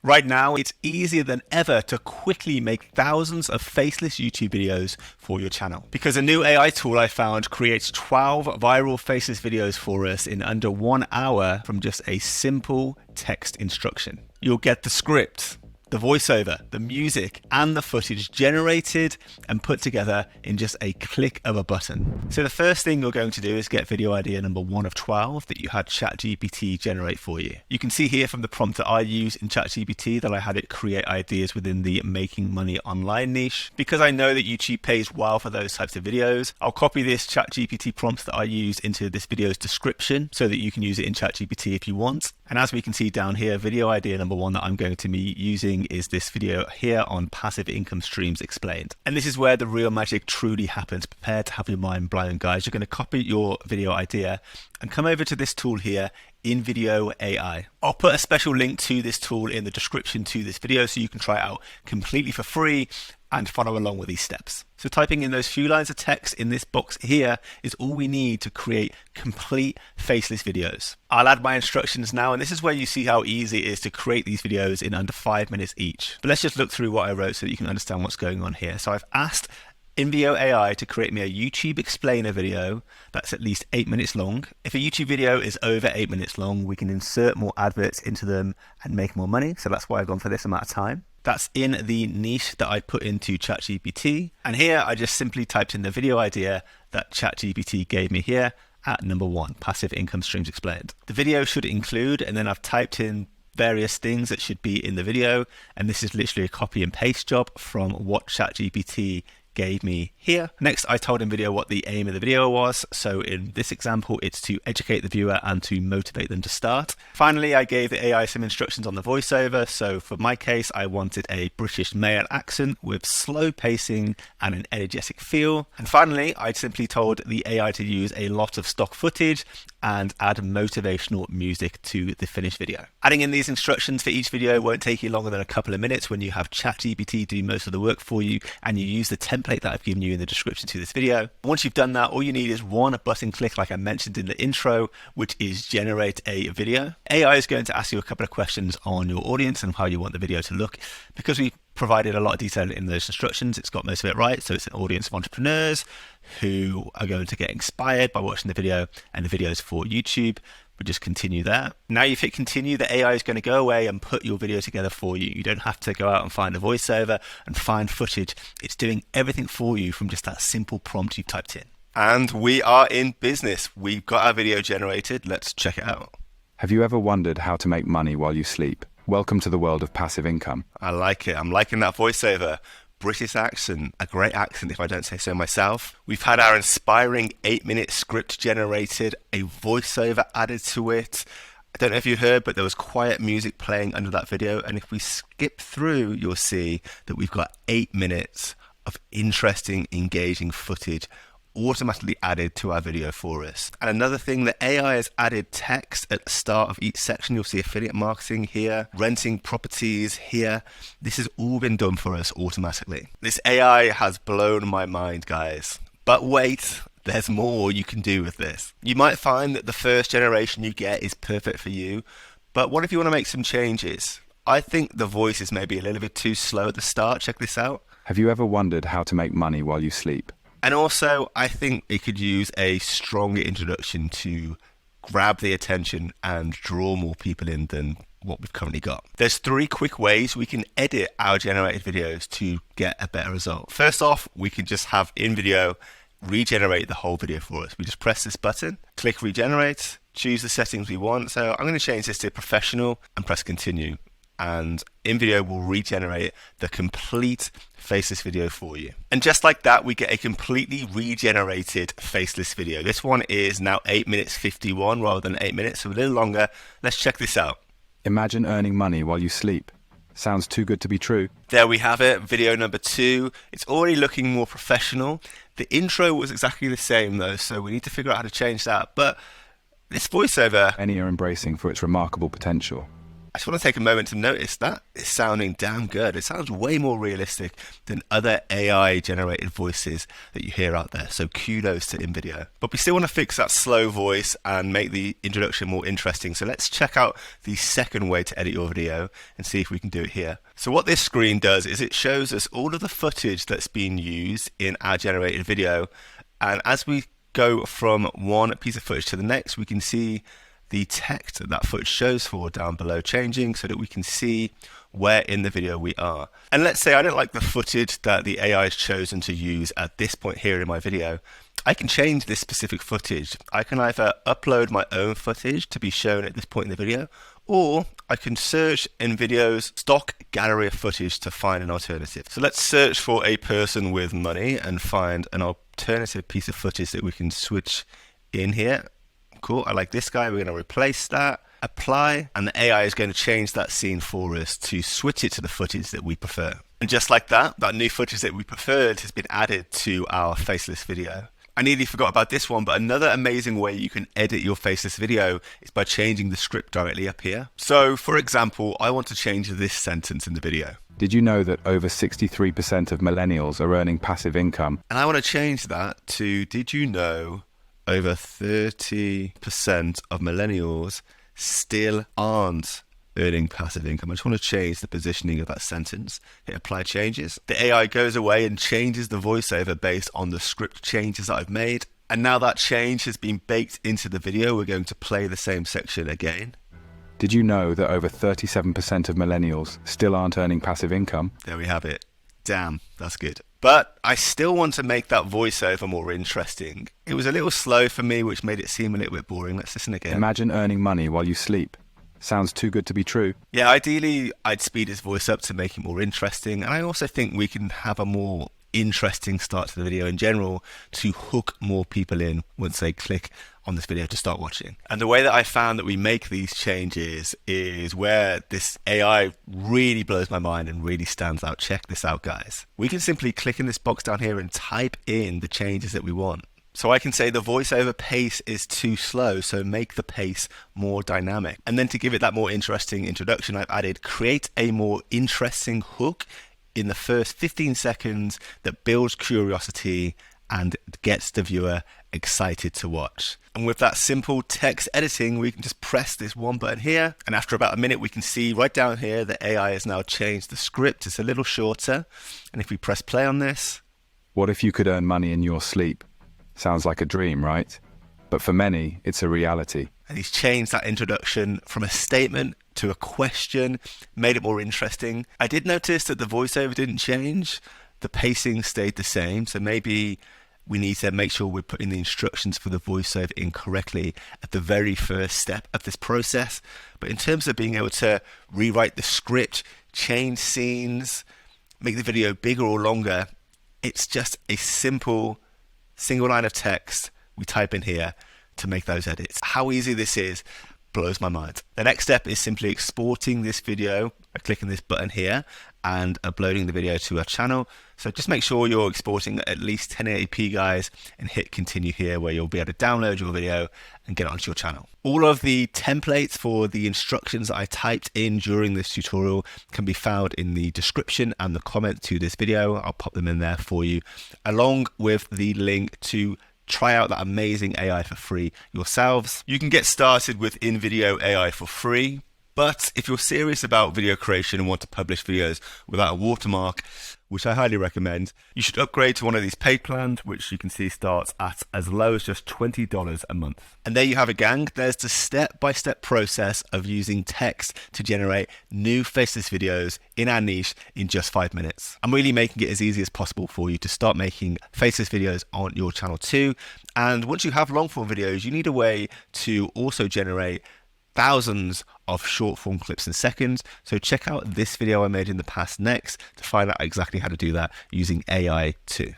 Right now, it's easier than ever to quickly make thousands of faceless YouTube videos for your channel. Because a new AI tool I found creates 12 viral faceless videos for us in under 1 hour from just a simple text instruction. You'll get the script, the voiceover, the music, and the footage generated and put together in just a click of a button. So the first thing you're going to do is get video idea number 1 of 12 that you had ChatGPT generate for you. You can see here from the prompt that I use in ChatGPT that I had it create ideas within the making money online niche. Because I know that YouTube pays well for those types of videos, I'll copy this ChatGPT prompt that I use into this video's description so that you can use it in ChatGPT if you want. And as we can see down here, video idea number 1 that I'm going to be using is this video here on passive income streams explained. And this is where the real magic truly happens. Prepare to have your mind blown, guys. You're going to copy your video idea and come over to this tool here, Invideo AI. I'll put a special link to this tool in the description to this video so you can try it out completely for free and follow along with these steps. So typing in those few lines of text in this box here is all we need to create complete faceless videos. I'll add my instructions now, and this is where you see how easy it is to create these videos in under 5 minutes each. But let's just look through what I wrote so that you can understand what's going on here. So I've asked Invideo AI to create me a YouTube explainer video that's at least 8 minutes long. If a YouTube video is over 8 minutes long, we can insert more adverts into them and make more money. So that's why I've gone for this amount of time. That's in the niche that I put into ChatGPT. And here I just simply typed in the video idea that ChatGPT gave me here at number 1, passive income streams explained. The video should include, and then I've typed in various things that should be in the video. And this is literally a copy and paste job from what ChatGPT gave me here. Next, I told Invideo what the aim of the video was. So in this example, it's to educate the viewer and to motivate them to start. Finally, I gave the AI some instructions on the voiceover. So for my case, I wanted a British male accent with slow pacing and an energetic feel. And finally, I simply told the AI to use a lot of stock footage and add motivational music to the finished video. Adding in these instructions for each video won't take you longer than a couple of minutes when you have ChatGPT do most of the work for you and you use the template that I've given you in the description to this video. Once you've done that, all you need is one button click like I mentioned in the intro, which is generate a video. AI is going to ask you a couple of questions on your audience and how you want the video to look. Because we provided a lot of detail in those instructions, it's got most of it right. So it's an audience of entrepreneurs who are going to get inspired by watching the video, and the videos for YouTube. We just continue there. Now you've hit continue, the AI is going to go away and put your video together for you. You don't have to go out and find a voiceover and find footage. It's doing everything for you from just that simple prompt you've typed in. And we are in business. We've got our video generated. Let's check it out. Have you ever wondered how to make money while you sleep? Welcome to the world of passive income. I like it. I'm liking that voiceover. British accent, a great accent if I don't say so myself. We've had our inspiring 8-minute script generated, a voiceover added to it. I don't know if you heard, but there was quiet music playing under that video. And if we skip through, you'll see that we've got 8 minutes of interesting, engaging footage automatically added to our video for us. And another thing, the AI has added text at the start of each section. You'll see affiliate marketing here, renting properties here. This has all been done for us automatically. This AI has blown my mind, guys. But wait, there's more you can do with this. You might find that the first generation you get is perfect for you, but what if you want to make some changes? I think the voice is maybe a little bit too slow at the start. Check this out. Have you ever wondered how to make money while you sleep? And also, I think it could use a stronger introduction to grab the attention and draw more people in than what we've currently got. There's 3 quick ways we can edit our generated videos to get a better result. First off, we can just have Invideo regenerate the whole video for us. We just press this button, click regenerate, choose the settings we want. So I'm going to change this to professional and press continue. And Invideo will regenerate the complete faceless video for you. And just like that, we get a completely regenerated faceless video. This one is now 8 minutes 51 rather than 8 minutes, so a little longer. Let's check this out. Imagine earning money while you sleep. Sounds too good to be true. There we have it, video number 2. It's already looking more professional. The intro was exactly the same though, so we need to figure out how to change that. But this voiceover, Many are embracing for its remarkable potential. I just want to take a moment to notice that it's sounding damn good. It sounds way more realistic than other AI generated voices that you hear out there. So kudos to Invideo. But we still want to fix that slow voice and make the introduction more interesting. So let's check out the second way to edit your video and see if we can do it here. So what this screen does is it shows us all of the footage that's been used in our generated video. And as we go from one piece of footage to the next, we can see the text that footage shows for down below changing so that we can see where in the video we are. And let's say I don't like the footage that the AI has chosen to use at this point here in my video. I can change this specific footage. I can either upload my own footage to be shown at this point in the video, or I can search Invideo's stock gallery of footage to find an alternative. So let's search for a person with money and find an alternative piece of footage that we can switch in here. Cool, I like this guy. We're going to replace that, apply, and the AI is going to change that scene for us to switch it to the footage that we prefer. And just like that, that new footage that we preferred has been added to our faceless video. I nearly forgot about this one, but another amazing way you can edit your faceless video is by changing the script directly up here. So, for example, I want to change this sentence in the video. Did you know that over 63% of millennials are earning passive income? And I want to change that to, did you know over 30% of millennials still aren't earning passive income? I just want to change the positioning of that sentence. Hit apply changes. The AI goes away and changes the voiceover based on the script changes that I've made. And now that change has been baked into the video, we're going to play the same section again. Did you know that over 37% of millennials still aren't earning passive income? There we have it. Damn, that's good. But I still want to make that voiceover more interesting. It was a little slow for me, which made it seem a little bit boring. Let's listen again. Imagine earning money while you sleep. Sounds too good to be true. Yeah, ideally, I'd speed his voice up to make it more interesting. And I also think we can have a more interesting start to the video in general to hook more people in once they click on this video to start watching. And the way that I found that we make these changes is where this AI really blows my mind and really stands out. Check this out, guys. We can simply click in this box down here and type in the changes that we want. So I can say the voiceover pace is too slow, so make the pace more dynamic. And then to give it that more interesting introduction, I've added create a more interesting hook in the first 15 seconds that builds curiosity and gets the viewer excited to watch. And with that simple text editing, we can just press this one button here. And after about a minute, we can see right down here, the AI has now changed the script. It's a little shorter. And if we press play on this. What if you could earn money in your sleep? Sounds like a dream, right? But for many, it's a reality. And he's changed that introduction from a statement to a question, made it more interesting. I did notice that the voiceover didn't change. The pacing stayed the same. So maybe we need to make sure we're putting the instructions for the voiceover in correctly at the very first step of this process. But in terms of being able to rewrite the script, change scenes, make the video bigger or longer, it's just a simple single line of text we type in here to make those edits. How easy this is blows my mind. The next step is simply exporting this video by clicking this button here and uploading the video to our channel. So just make sure you're exporting at least 1080p, guys, and hit continue here where you'll be able to download your video and get it onto your channel. All of the templates for the instructions that I typed in during this tutorial can be found in the description and the comments to this video. I'll pop them in there for you, along with the link to try out that amazing AI for free yourselves. You can get started with Invideo AI for free, but if you're serious about video creation and want to publish videos without a watermark, which I highly recommend, you should upgrade to one of these paid plans, which you can see starts at as low as just $20 a month. And there you have it, gang. There's the step-by-step process of using text to generate new faceless videos in our niche in just 5 minutes. I'm really making it as easy as possible for you to start making faceless videos on your channel too. And once you have long-form videos, you need a way to also generate thousands of short form clips in seconds. So check out this video I made in the past next to find out exactly how to do that using AI too.